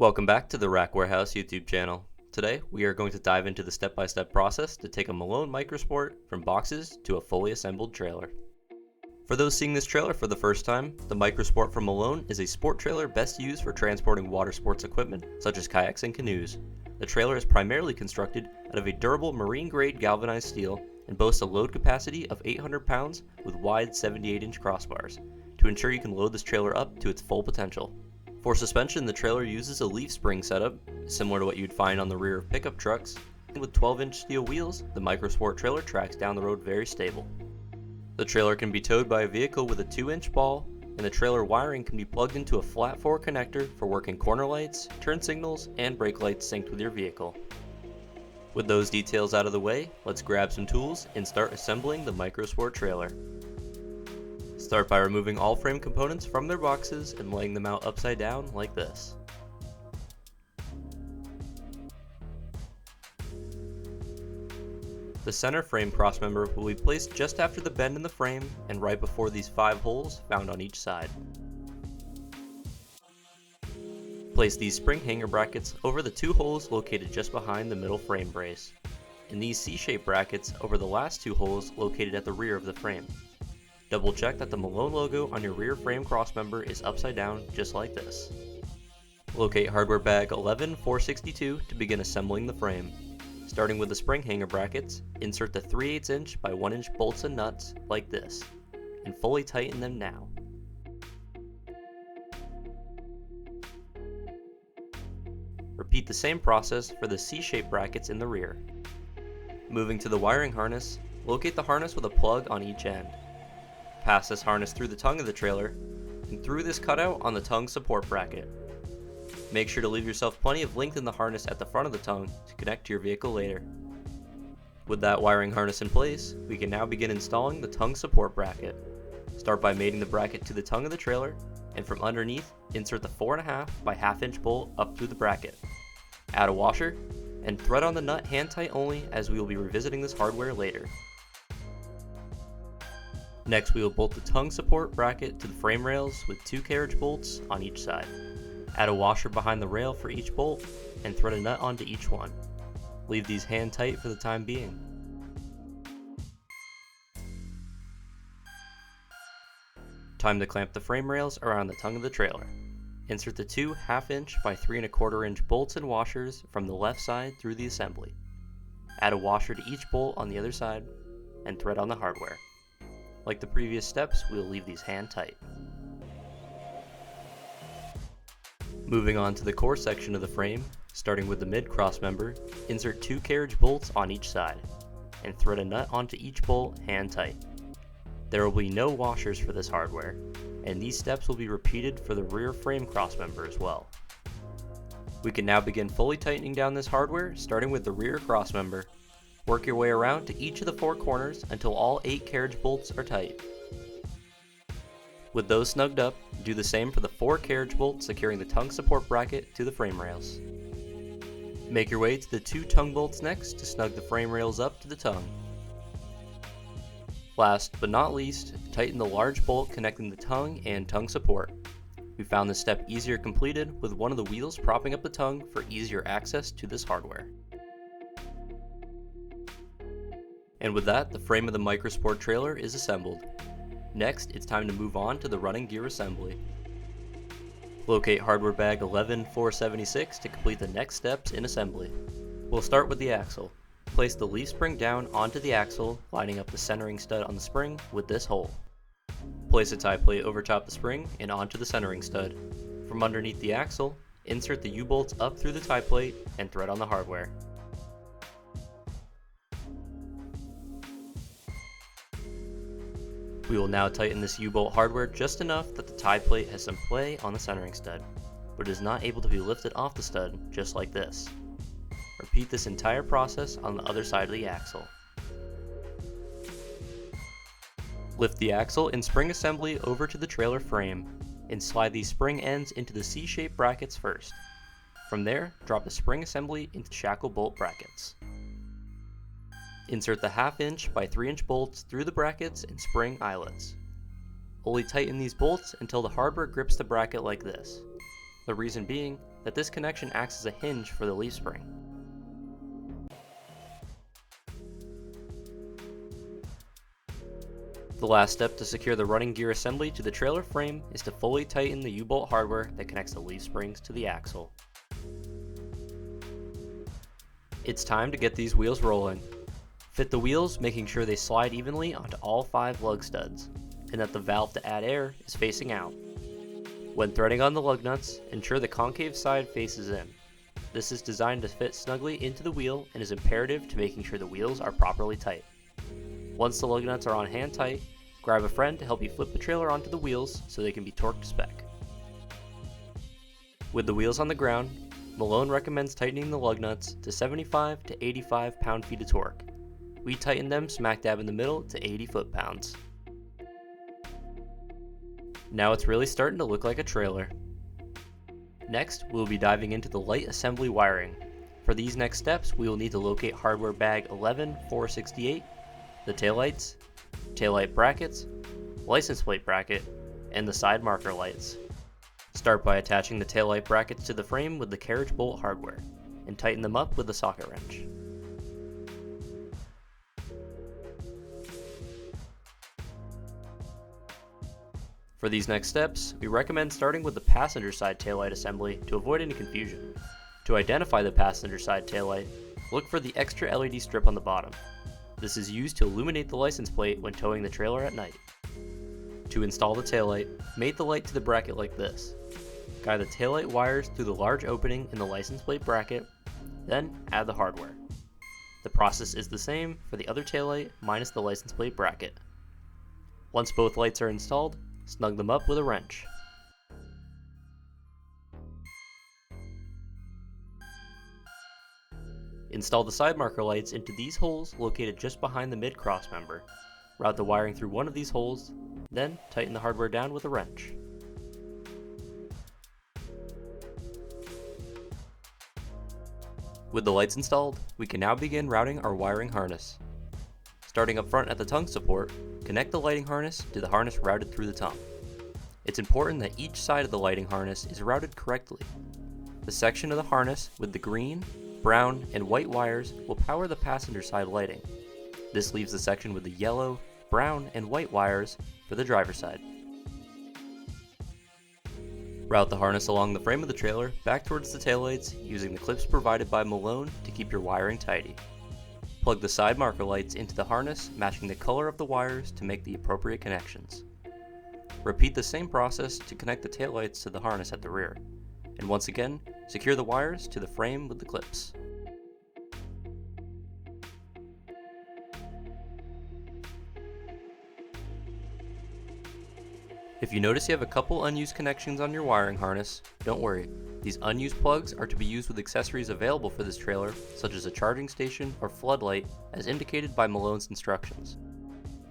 Welcome back to the Rack Warehouse YouTube channel. Today we are going to dive into the step-by-step process to take a Malone MicroSport from boxes to a fully assembled trailer. For those seeing this trailer for the first time, the MicroSport from Malone is a sport trailer best used for transporting water sports equipment such as kayaks and canoes. The trailer is primarily constructed out of a durable marine-grade galvanized steel and boasts a load capacity of 800 pounds with wide 78-inch crossbars to ensure you can load this trailer up to its full potential. For suspension, the trailer uses a leaf spring setup, similar to what you'd find on the rear of pickup trucks, and with 12-inch steel wheels, the MicroSport trailer tracks down the road very stable. The trailer can be towed by a vehicle with a 2-inch ball, and the trailer wiring can be plugged into a flat 4 connector for working corner lights, turn signals, and brake lights synced with your vehicle. With those details out of the way, let's grab some tools and start assembling the MicroSport trailer. Start by removing all frame components from their boxes and laying them out upside down like this. The center frame crossmember will be placed just after the bend in the frame and right before these 5 holes found on each side. Place these spring hanger brackets over the 2 holes located just behind the middle frame brace, and these C-shaped brackets over the last 2 holes located at the rear of the frame. Double check that the Malone logo on your rear frame crossmember is upside down just like this. Locate hardware bag 11462 to begin assembling the frame. Starting with the spring hanger brackets, insert the 3/8 inch by 1 inch bolts and nuts like this, and fully tighten them now. Repeat the same process for the C-shaped brackets in the rear. Moving to the wiring harness, locate the harness with a plug on each end. Pass this harness through the tongue of the trailer and through this cutout on the tongue support bracket. Make sure to leave yourself plenty of length in the harness at the front of the tongue to connect to your vehicle later. With that wiring harness in place, we can now begin installing the tongue support bracket. Start by mating the bracket to the tongue of the trailer, and from underneath, insert the 4.5 by 1/2 inch bolt up through the bracket. Add a washer, and thread on the nut hand tight only, as we will be revisiting this hardware later. Next, we will bolt the tongue support bracket to the frame rails with 2 carriage bolts on each side. Add a washer behind the rail for each bolt and thread a nut onto each one. Leave these hand tight for the time being. Time to clamp the frame rails around the tongue of the trailer. Insert the 2 1/2 inch by 3 1/4 inch bolts and washers from the left side through the assembly. Add a washer to each bolt on the other side and thread on the hardware. Like the previous steps, we will leave these hand tight. Moving on to the core section of the frame, starting with the mid crossmember, insert 2 carriage bolts on each side, and thread a nut onto each bolt hand tight. There will be no washers for this hardware, and these steps will be repeated for the rear frame crossmember as well. We can now begin fully tightening down this hardware, starting with the rear crossmember. Work your way around to each of the 4 corners until all 8 carriage bolts are tight. With those snugged up, do the same for the 4 carriage bolts securing the tongue support bracket to the frame rails. Make your way to the 2 tongue bolts next to snug the frame rails up to the tongue. Last but not least, tighten the large bolt connecting the tongue and tongue support. We found this step easier completed with one of the wheels propping up the tongue for easier access to this hardware. And with that, the frame of the MicroSport trailer is assembled. Next, it's time to move on to the running gear assembly. Locate hardware bag 11476 to complete the next steps in assembly. We'll start with the axle. Place the leaf spring down onto the axle, lining up the centering stud on the spring with this hole. Place a tie plate over top the spring and onto the centering stud. From underneath the axle, insert the U-bolts up through the tie plate and thread on the hardware. We will now tighten this U-bolt hardware just enough that the tie plate has some play on the centering stud, but is not able to be lifted off the stud just like this. Repeat this entire process on the other side of the axle. Lift the axle and spring assembly over to the trailer frame, and slide these spring ends into the C-shaped brackets first. From there, drop the spring assembly into shackle bolt brackets. Insert the 1/2 inch by 3 inch bolts through the brackets and spring eyelets. Only tighten these bolts until the hardware grips the bracket like this. The reason being, that this connection acts as a hinge for the leaf spring. The last step to secure the running gear assembly to the trailer frame is to fully tighten the U-bolt hardware that connects the leaf springs to the axle. It's time to get these wheels rolling. Fit the wheels, making sure they slide evenly onto all 5 lug studs, and that the valve to add air is facing out. When threading on the lug nuts, ensure the concave side faces in. This is designed to fit snugly into the wheel and is imperative to making sure the wheels are properly tight. Once the lug nuts are on hand tight, grab a friend to help you flip the trailer onto the wheels so they can be torqued to spec. With the wheels on the ground, Malone recommends tightening the lug nuts to 75 to 85 pound-feet of torque. We tighten them smack dab in the middle to 80 foot-pounds. Now it's really starting to look like a trailer. Next, we'll be diving into the light assembly wiring. For these next steps, we will need to locate hardware bag 11468, the taillights, taillight brackets, license plate bracket, and the side marker lights. Start by attaching the taillight brackets to the frame with the carriage bolt hardware, and tighten them up with the socket wrench. For these next steps, we recommend starting with the passenger side taillight assembly to avoid any confusion. To identify the passenger side taillight, look for the extra LED strip on the bottom. This is used to illuminate the license plate when towing the trailer at night. To install the taillight, mate the light to the bracket like this. Guide the taillight wires through the large opening in the license plate bracket, then add the hardware. The process is the same for the other taillight minus the license plate bracket. Once both lights are installed, snug them up with a wrench. Install the side marker lights into these holes located just behind the mid-cross member. Route the wiring through one of these holes, then tighten the hardware down with a wrench. With the lights installed, we can now begin routing our wiring harness. Starting up front at the tongue support, connect the lighting harness to the harness routed through the tongue. It's important that each side of the lighting harness is routed correctly. The section of the harness with the green, brown, and white wires will power the passenger side lighting. This leaves the section with the yellow, brown, and white wires for the driver's side. Route the harness along the frame of the trailer back towards the taillights using the clips provided by Malone to keep your wiring tidy. Plug the side marker lights into the harness, matching the color of the wires to make the appropriate connections. Repeat the same process to connect the taillights to the harness at the rear. And once again, secure the wires to the frame with the clips. If you notice you have a couple unused connections on your wiring harness, don't worry. These unused plugs are to be used with accessories available for this trailer, such as a charging station or floodlight, as indicated by Malone's instructions.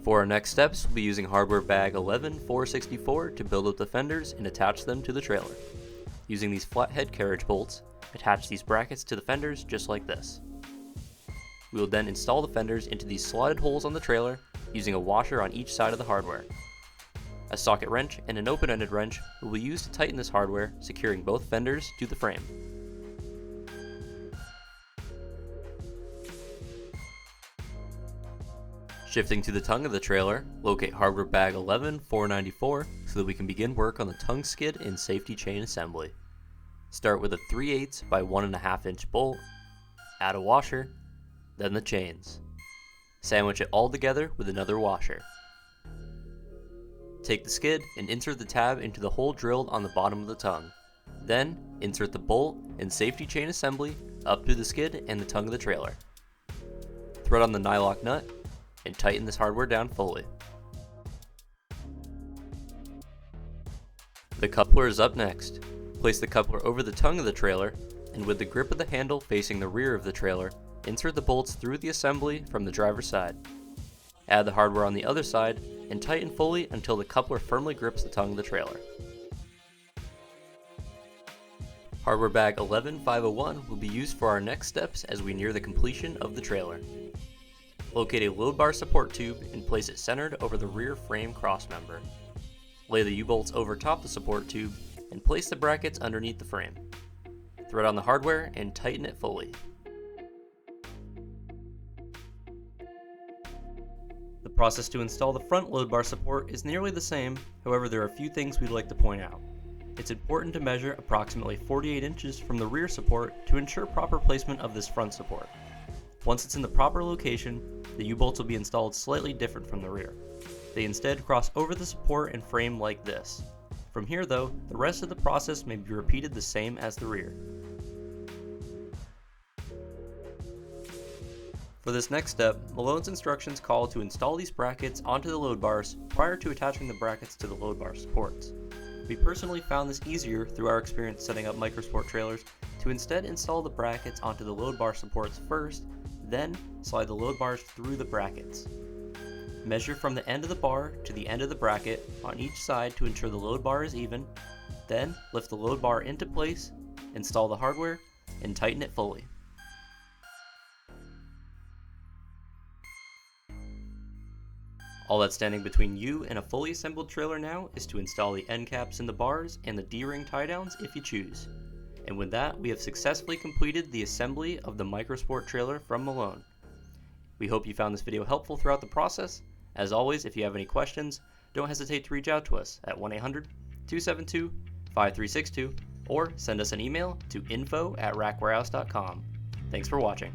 For our next steps, we'll be using hardware bag 11464 to build up the fenders and attach them to the trailer. Using these flathead carriage bolts, attach these brackets to the fenders just like this. We will then install the fenders into these slotted holes on the trailer using a washer on each side of the hardware. A socket wrench and an open-ended wrench will be used to tighten this hardware, securing both fenders to the frame. Shifting to the tongue of the trailer, locate hardware bag 11494 so that we can begin work on the tongue skid and safety chain assembly. Start with a 3/8 by 1.5 inch bolt, add a washer, then the chains. Sandwich it all together with another washer. Take the skid and insert the tab into the hole drilled on the bottom of the tongue. Then, insert the bolt and safety chain assembly up through the skid and the tongue of the trailer. Thread on the nylock nut and tighten this hardware down fully. The coupler is up next. Place the coupler over the tongue of the trailer, and with the grip of the handle facing the rear of the trailer, insert the bolts through the assembly from the driver's side. Add the hardware on the other side, and tighten fully until the coupler firmly grips the tongue of the trailer. Hardware bag 11501 will be used for our next steps as we near the completion of the trailer. Locate a load bar support tube and place it centered over the rear frame crossmember. Lay the U-bolts over top the support tube and place the brackets underneath the frame. thread on the hardware, and tighten it fully. The process to install the front load bar support is nearly the same, however there are a few things we'd like to point out. It's important to measure approximately 48 inches from the rear support to ensure proper placement of this front support. Once it's in the proper location, the U-bolts will be installed slightly different from the rear. They instead cross over the support and frame like this. From here though, the rest of the process may be repeated the same as the rear. For this next step, Malone's instructions call to install these brackets onto the load bars prior to attaching the brackets to the load bar supports. We personally found this easier through our experience setting up MicroSport trailers to instead install the brackets onto the load bar supports first, then slide the load bars through the brackets. Measure from the end of the bar to the end of the bracket on each side to ensure the load bar is even, then lift the load bar into place, install the hardware, and tighten it fully. All that's standing between you and a fully assembled trailer now is to install the end caps in the bars and the D-ring tie downs if you choose. And with that, we have successfully completed the assembly of the MicroSport trailer from Malone. We hope you found this video helpful throughout the process. As always, if you have any questions, don't hesitate to reach out to us at 1-800-272-5362 or send us an email to info@rackwarehouse.com. Thanks for watching.